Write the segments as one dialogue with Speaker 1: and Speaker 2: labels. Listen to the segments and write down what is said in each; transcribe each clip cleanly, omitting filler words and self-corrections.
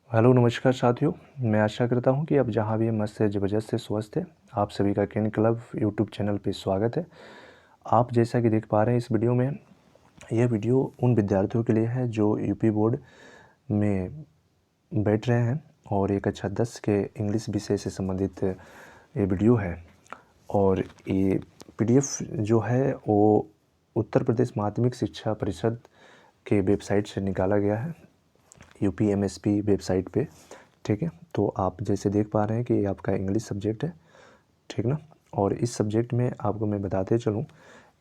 Speaker 1: Hello नमस्कार साथियों। मैं आशा करता हूं कि आप जहां भी मस्त से ज़बरदस्त से स्वस्थ है। आप सभी का कैन क्लब यूट्यूब चैनल पे स्वागत है। आप जैसा कि देख पा रहे हैं इस वीडियो में, यह वीडियो उन विद्यार्थियों के लिए है जो यूपी बोर्ड में बैठ रहे हैं और एक अच्छा 10 के इंग्लिश विषय से संबंधित ये वीडियो है। और ये पीडीएफ जो है वो उत्तर प्रदेश माध्यमिक शिक्षा परिषद के वेबसाइट से निकाला गया है, यूपीएमएसपी वेबसाइट पे। ठीक है, तो आप जैसे देख पा रहे हैं कि ये आपका इंग्लिश सब्जेक्ट है, ठीक ना। और इस सब्जेक्ट में आपको मैं बताते चलूँ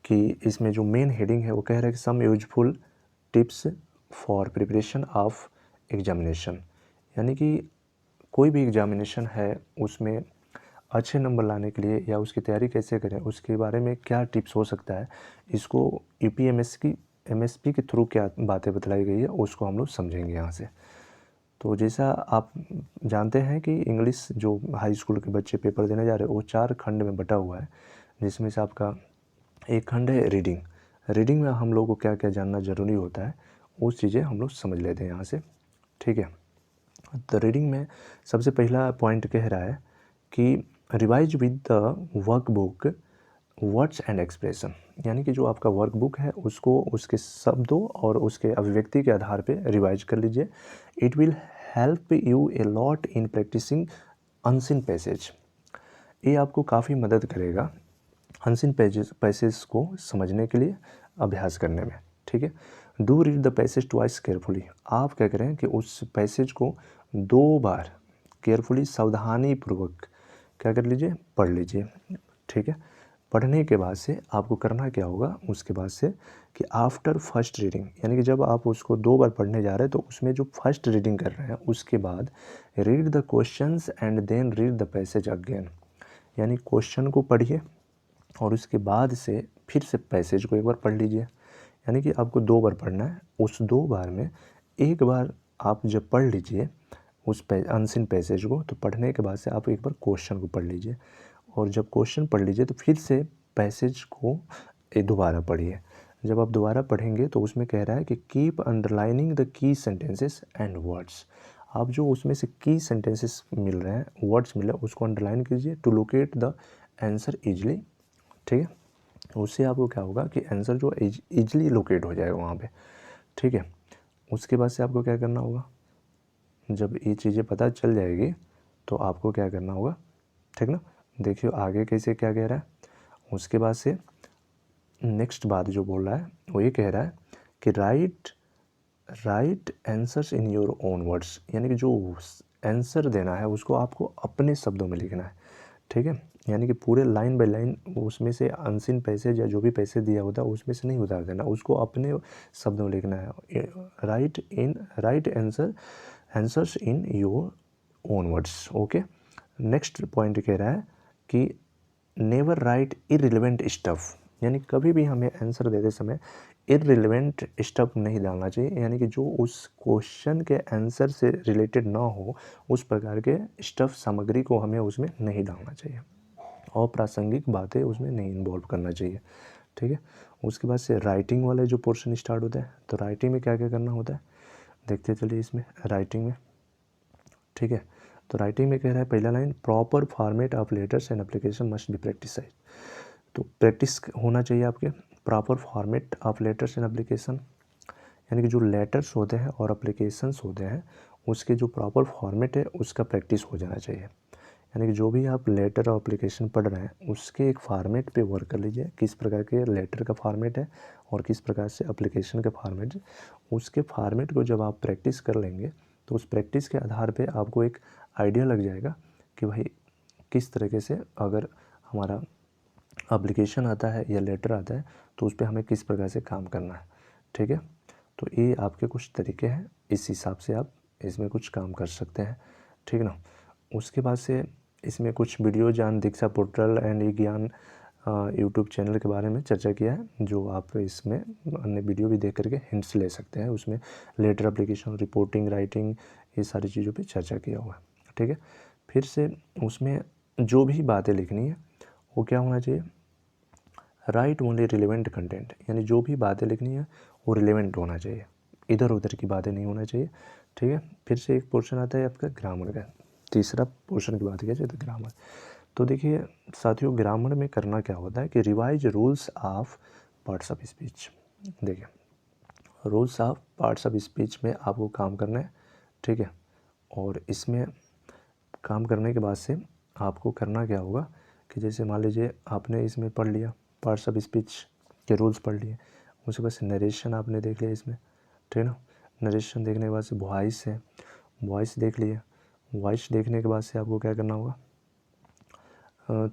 Speaker 1: कि इसमें जो मेन हेडिंग है वो कह रहा है कि some useful tips for preparation of examination. यानी कि कोई भी एग्जामिनेशन है उसमें अच्छे नंबर लाने के लिए या उसकी तैयारी कैसे करें उसके बारे में क्या टिप्स हो सकता है, इसको यूपीएमएसपी के थ्रू क्या बातें बतलाई गई है उसको हम लोग समझेंगे यहाँ से। तो जैसा आप जानते हैं कि इंग्लिश जो हाई स्कूल के बच्चे पेपर देने जा रहे हैं वो 4 खंड में बटा हुआ है, जिसमें से आपका एक खंड है रीडिंग। रीडिंग में हम लोग को क्या क्या जानना ज़रूरी होता है उस चीज़ें हम लोग समझ लेते हैं यहाँ से। ठीक है, तो रीडिंग में सबसे पहला पॉइंट कह रहा है कि revise with the workbook words and expression. यानी कि जो आपका वर्कबुक है उसको उसके शब्दों और उसके अभिव्यक्ति के आधार पे रिवाइज कर लीजिए। It will help you a lot in practising unseen passage. ये आपको काफ़ी मदद करेगा अनसीन पैसेज को समझने के लिए, अभ्यास करने में। ठीक है, do read the passage twice carefully. आप क्या करें कि उस पैसेज को 2 बार केयरफुली सावधानी पूर्वक क्या कर लीजिए, पढ़ लीजिए। ठीक है, पढ़ने के बाद से आपको करना क्या होगा उसके बाद से कि आफ्टर फर्स्ट रीडिंग, यानी कि जब आप उसको 2 बार पढ़ने जा रहे हैं तो उसमें जो फर्स्ट रीडिंग कर रहे हैं उसके बाद read the questions and then read the passage again. यानी क्वेश्चन को पढ़िए और उसके बाद से फिर से पैसेज को एक बार पढ़ लीजिए। यानी कि आपको 2 बार पढ़ना है। उस 2 बार में एक बार आप जब पढ़ लीजिए उस अनसीन पैसेज को, तो पढ़ने के बाद से आप एक बार क्वेश्चन को पढ़ लीजिए और जब क्वेश्चन पढ़ लीजिए तो फिर से पैसेज को दोबारा पढ़िए। जब आप दोबारा पढ़ेंगे तो उसमें कह रहा है कि keep underlining the key sentences and words. आप जो उसमें से की सेंटेंसेस मिल रहे हैं, वर्ड्स मिल रहे हैं, उसको अंडरलाइन कीजिए to locate the answer easily. ठीक है, उससे आपको क्या होगा कि आंसर जो ईजिली लोकेट हो जाएगा वहाँ पे। ठीक है, उसके बाद से आपको क्या करना होगा, जब ये चीज़ें पता चल जाएगी तो आपको क्या करना होगा, ठीक ना। देखिए आगे कैसे क्या कह रहा है। उसके बाद से नेक्स्ट बात जो बोल रहा है वो ये कह रहा है कि right answers in your own words. यानी कि जो आंसर देना है उसको आपको अपने शब्दों में लिखना है। ठीक है, यानी कि पूरे लाइन बाय लाइन उसमें से अनसीन पैसेज या जो भी पैसे दिया होता है उसमें से नहीं उतार देना, उसको अपने शब्दों में लिखना है। Right answers in your own words. Okay, next point कह रहा है कि नेवर राइट इररिलेवेंट स्टफ। यानी कभी भी हमें आंसर देते समय इररिलेवेंट स्टफ नहीं डालना चाहिए, यानी कि जो उस क्वेश्चन के आंसर से रिलेटेड ना हो उस प्रकार के स्टफ सामग्री को हमें उसमें नहीं डालना चाहिए, अप्रासंगिक बातें उसमें नहीं इन्वॉल्व करना चाहिए। ठीक है, उसके बाद से राइटिंग वाले जो पोर्शन स्टार्ट होता है, तो राइटिंग में क्या क्या करना होता है देखते चलिए इसमें राइटिंग में। ठीक है, तो राइटिंग में कह रहा है पहला line, proper format of letters and application must be practised. तो प्रैक्टिस होना चाहिए आपके proper format of letters and application, यानी कि जो लेटर्स होते हैं और एप्लीकेशंस होते हैं उसके जो प्रॉपर फॉर्मेट है उसका प्रैक्टिस हो जाना चाहिए। यानी कि जो भी आप लेटर और एप्लीकेशन पढ़ रहे हैं उसके एक फॉर्मेट पे वर्क कर लीजिए, किस प्रकार के लेटर का फॉर्मेट है और किस प्रकार से एप्लीकेशन का फॉर्मेट है। उसके फॉर्मेट को जब आप प्रैक्टिस कर लेंगे तो उस प्रैक्टिस के आधार पे आपको एक आइडिया लग जाएगा कि भाई किस तरीके से अगर हमारा एप्लीकेशन आता है या लेटर आता है तो उस पर हमें किस प्रकार से काम करना है। ठीक है, तो ये आपके कुछ तरीके हैं, इस हिसाब से आप इसमें कुछ काम कर सकते हैं। ठीक ना। उसके बाद से इसमें कुछ वीडियो ज्ञान दीक्षा पोर्टल एंड ई ज्ञान यूट्यूब चैनल के बारे में चर्चा किया है, जो आप इसमें अन्य वीडियो भी देख करके हिंट्स ले सकते हैं। उसमें लेटर एप्लीकेशन, रिपोर्टिंग, राइटिंग, ये सारी चीज़ों पे चर्चा किया हुआ है। ठीक है, फिर से उसमें जो भी बातें लिखनी है वो क्या होना चाहिए, राइट ओनली रिलेवेंट कंटेंट। यानी जो भी बातें लिखनी है वो रिलेवेंट होना चाहिए, इधर उधर की बातें नहीं होना चाहिए। ठीक है। फिर से एक पोर्शन आता है आपका ग्रामर का, तीसरा पोर्शन की बात किया जाए तो ग्रामर। तो देखिए साथियों, ग्रामर में करना क्या होता है कि revise rules of parts of speech. देखिए rules of parts of speech में आपको काम करना है, ठीक है। और इसमें काम करने के बाद से आपको करना क्या होगा कि जैसे मान लीजिए आपने इसमें पढ़ लिया, पार्ट्स ऑफ स्पीच के रूल्स पढ़ लिए, उसके बाद से नरेशन आपने देख लिया इसमें, ठीक है ना। नरेशन देखने के बाद से वॉइस है, वॉइस देख लिया। वॉइस देखने के बाद से आपको क्या करना होगा,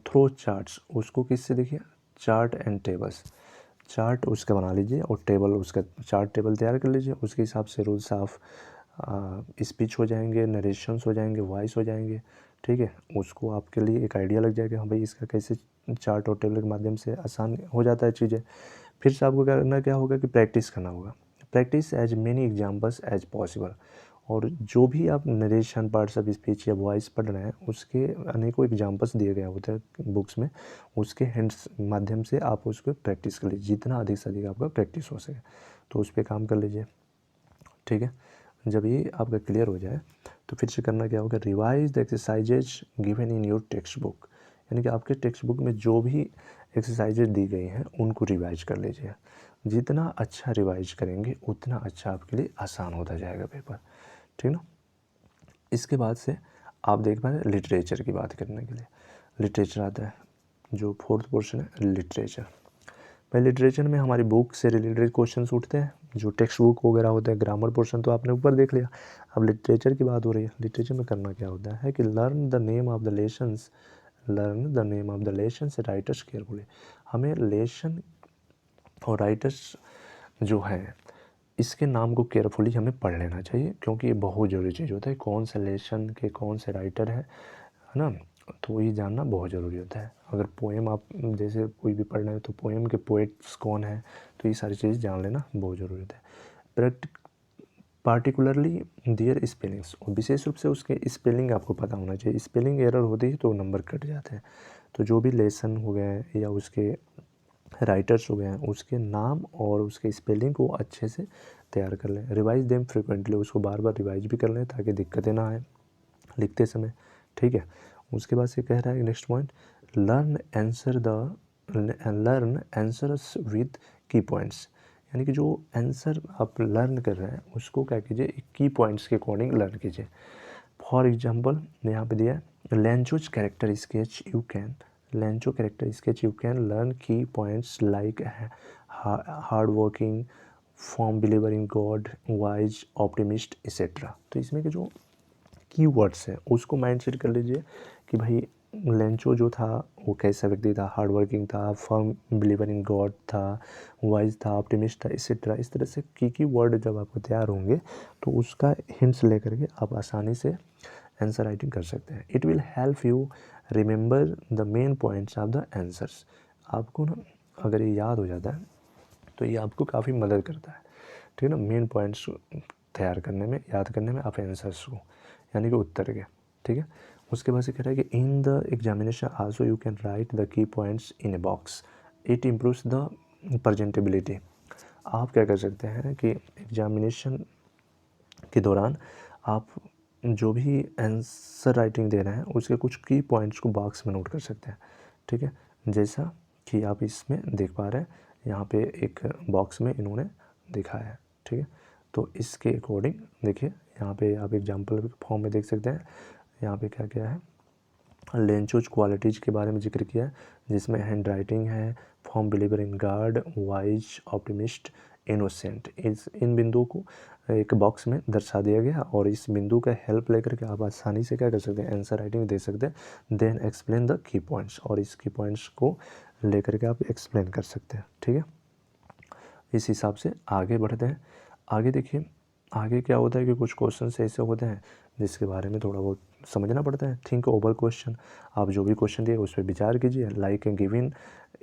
Speaker 1: थ्रो चार्ट्स, उसको किससे देखिए, चार्ट एंड टेबल्स। चार्ट उसका बना लीजिए और टेबल उसका, चार्ट टेबल तैयार कर लीजिए, उसके हिसाब से रूल्स ऑफ स्पीच हो जाएंगे, नरेशंस हो जाएंगे, वॉइस हो जाएंगे, ठीक है। उसको आपके लिए एक आइडिया लग जाएगा, हाँ भाई इसका कैसे चार्ट और टेबल के माध्यम से आसान हो जाता है चीज़ें। फिर से आपको करना क्या होगा कि प्रैक्टिस करना होगा, practise as many examples as possible. और जो भी आप नरेशन, पार्ट्स ऑफ स्पीच या वॉइस पढ़ रहे हैं उसके अनेकों एग्जाम्पल्स दिए गए होते हैं बुक्स में, उसके हिंट्स माध्यम से आप उसको प्रैक्टिस कर लीजिए, जितना अधिक से अधिक आपका प्रैक्टिस हो सके तो उस पर काम कर लीजिए, ठीक है। जब ये आपका क्लियर हो जाए तो फिर से करना क्या होगा, revise the exercises given in your text book. यानी कि आपके टेक्स्ट बुक में जो भी एक्सरसाइजेज दी गई हैं उनको रिवाइज कर लीजिए। जितना अच्छा रिवाइज करेंगे उतना अच्छा आपके लिए आसान होता जाएगा पेपर, ठीक है ना। इसके बाद से आप देख पा रहे हैं लिटरेचर की बात करने के लिए, लिटरेचर आता है, जो फोर्थ पोर्शन है लिटरेचर। भाई लिटरेचर में हमारी बुक से रिलेटेड क्वेश्चंस उठते हैं, जो टेक्स्ट बुक वगैरह होते हैं, ग्रामर पोर्शन तो आपने ऊपर देख लिया। अब लिटरेचर की बात हो रही है, लिटरेचर में करना क्या होता है कि learn the name of the lessons, learn the name of the lessons writers carefully. हमें लेसन और राइटर्स जो हैं इसके नाम को केयरफुली हमें पढ़ लेना चाहिए, क्योंकि ये बहुत ज़रूरी चीज़ होता है, कौन से लेसन के कौन से राइटर है ना, तो ये जानना बहुत ज़रूरी होता है। अगर पोएम आप जैसे कोई भी पढ़ रहे हैं तो पोएम के पोएट्स कौन है, तो ये सारी चीज़ जान लेना बहुत ज़रूरी होता है। पार्टिकुलरली देयर स्पेलिंग्स, और विशेष रूप से उसके स्पेलिंग आपको पता होना चाहिए, स्पेलिंग एरर होती है तो नंबर कट जाते हैं। तो जो भी लेसन हो गए या उसके राइटर्स हो गए हैं उसके नाम और उसके स्पेलिंग को अच्छे से तैयार कर लें। रिवाइज देम फ्रिक्वेंटली, उसको बार बार रिवाइज भी कर लें ताकि दिक्कतें ना आए लिखते समय, ठीक है। उसके बाद से कह रहा है next point, learn answers with की पॉइंट्स। यानी कि जो आंसर आप लर्न कर रहे हैं उसको क्या कीजिए, की पॉइंट्स के अकॉर्डिंग लर्न कीजिए। फॉर एग्जाम्पल यहाँ पे दिया है Lencho's character sketch you can, Lencho character sketch you can learn key points like hard working, firm believer in God, wise, optimist etcetera. तो इसमें के जो कीवर्ड्स हैं उसको माइंड सेट कर लीजिए कि भाई लेंचो जो था वो कैसा व्यक्ति था, हार्ड वर्किंग था, फर्म बिलीवर इन गॉड था, वाइज था, ऑप्टिमिस्ट था, एक्सेट्रा। इस तरह से की वर्ड जब आपको तैयार होंगे तो उसका हिंट्स लेकर के आप आसानी से आंसर राइटिंग कर सकते हैं। It will help you remember the main points of the answers. आपको ना अगर ये याद हो जाता है तो ये आपको काफ़ी मदद करता है, ठीक है ना, मेन पॉइंट्स तैयार करने में, याद करने में आप आंसर्स को, यानी कि उत्तर के, ठीक है। उसके बाद से कह रहा है कि इन the examination also you can write the key points in a box, it improves the presentability. आप क्या कर सकते हैं कि एग्जामिनेशन के दौरान आप जो भी आंसर राइटिंग दे रहे हैं उसके कुछ की पॉइंट्स को बॉक्स में नोट कर सकते हैं, ठीक है। जैसा कि आप इसमें देख पा रहे हैं, यहाँ पे एक बॉक्स में इन्होंने दिखाया है, ठीक है। तो इसके अकॉर्डिंग देखिए यहाँ पे आप एग्जाम्पल फॉर्म में देख सकते हैं, यहाँ पे क्या क्या है, लेंचोज क्वालिटीज़ के बारे में जिक्र किया है, जिसमें हैंड राइटिंग है, firm believer in God, wise, optimist, innocent. इन बिंदुओं को एक बॉक्स में दर्शा दिया गया और इस बिंदु का हेल्प लेकर के आप आसानी से क्या कर सकते हैं, आंसर राइटिंग दे सकते हैं। Then explain the key points, और इस की पॉइंट्स को लेकर के आप एक्सप्लेन कर सकते हैं, ठीक है। इस हिसाब से आगे बढ़ते हैं। आगे देखिए आगे क्या होता है कि कुछ क्वेश्चन ऐसे होते हैं जिसके बारे में थोड़ा बहुत समझना पड़ता है। थिंक ओवर क्वेश्चन, आप जो भी क्वेश्चन दिए उस पर विचार कीजिए। Like giving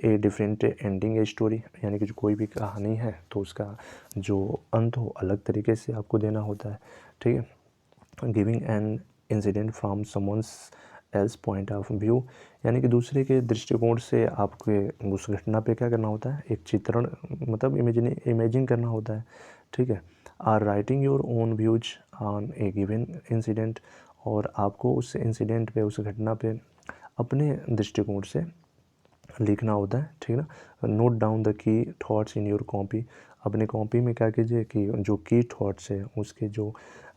Speaker 1: a different ending a story, यानी कि जो कोई भी कहानी है तो उसका जो अंत हो अलग तरीके से आपको देना होता है, ठीक है। Giving an incident from someone's else point of view, यानी कि दूसरे के दृष्टिकोण से आपके उस घटना पे क्या करना होता है, एक चित्रण मतलब इमेजिन करना होता है, ठीक है। Or writing your own views on a given incident, और आपको उस इंसिडेंट पे, उस घटना पे अपने दृष्टिकोण से लिखना होता है, ठीक है ना। Note down the key thoughts in your copy, अपने कॉपी में क्या कीजिए कि जो की थॉट्स है, उसके जो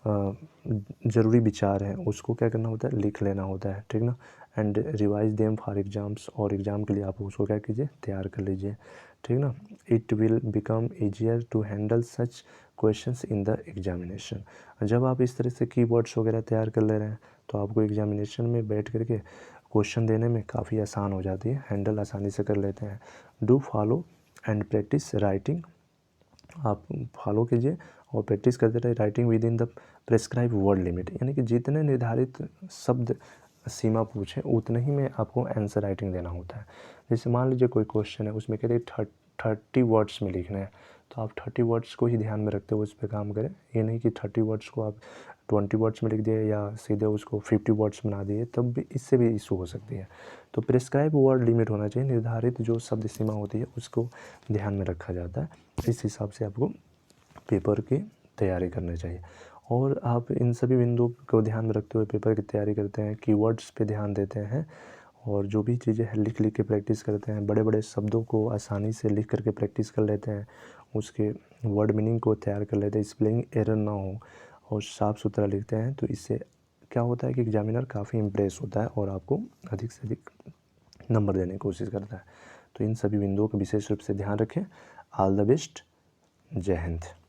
Speaker 1: ज़रूरी विचार हैं, उसको क्या करना होता है, लिख लेना होता है, ठीक ना। And revise them for exams, और एग्ज़ाम के लिए आप उसको क्या कीजिए, तैयार कर लीजिए, ठीक ना। It will become easier to handle such questions in the examination. जब आप इस तरह से कीवर्ड्स वगैरह तैयार कर ले रहे हैं तो आपको एग्जामिनेशन में बैठ करके क्वेश्चन देने में काफ़ी आसान हो जाती है, हैंडल आसानी से कर लेते हैं। Do follow and practice writing, आप फॉलो कीजिए और प्रैक्टिस करते रहे writing with in the prescribe word limit, यानी कि जितने निर्धारित शब्द सीमा पूछें उतने ही में आपको आंसर राइटिंग देना होता है। जैसे मान लीजिए कोई क्वेश्चन है, उसमें कह रहे 30 वर्ड्स में लिखना है, तो आप 30 वर्ड्स को ही ध्यान में रखते हुए उस पर काम करें। ये नहीं कि 30 वर्ड्स को आप 20 वर्ड्स में लिख दिए या सीधे उसको 50 वर्ड्स बना दिए, तब भी इससे भी इशू हो सकती है। तो प्रेस्क्राइब वर्ड लिमिट होना चाहिए, निर्धारित जो शब्द सीमा होती है उसको ध्यान में रखा जाता है। इस हिसाब से आपको पेपर की तैयारी करनी चाहिए। और आप इन सभी बिंदुओं को ध्यान में रखते हुए पेपर की तैयारी करते हैं, कीवर्ड्स पे ध्यान देते हैं, और जो भी चीज़ें हैं लिख के प्रैक्टिस करते हैं, बड़े बड़े शब्दों को आसानी से लिख करके प्रैक्टिस कर लेते हैं, उसके वर्ड मीनिंग को तैयार कर लेते हैं, स्पेलिंग एरर ना हो और साफ़ सुथरा लिखते हैं, तो इससे क्या होता है कि एग्जामिनर काफ़ी इम्प्रेस होता है और आपको अधिक से अधिक नंबर देने की कोशिश करता है। तो इन सभी बिंदुओं का विशेष रूप से ध्यान रखें। All the best. जय हिंद।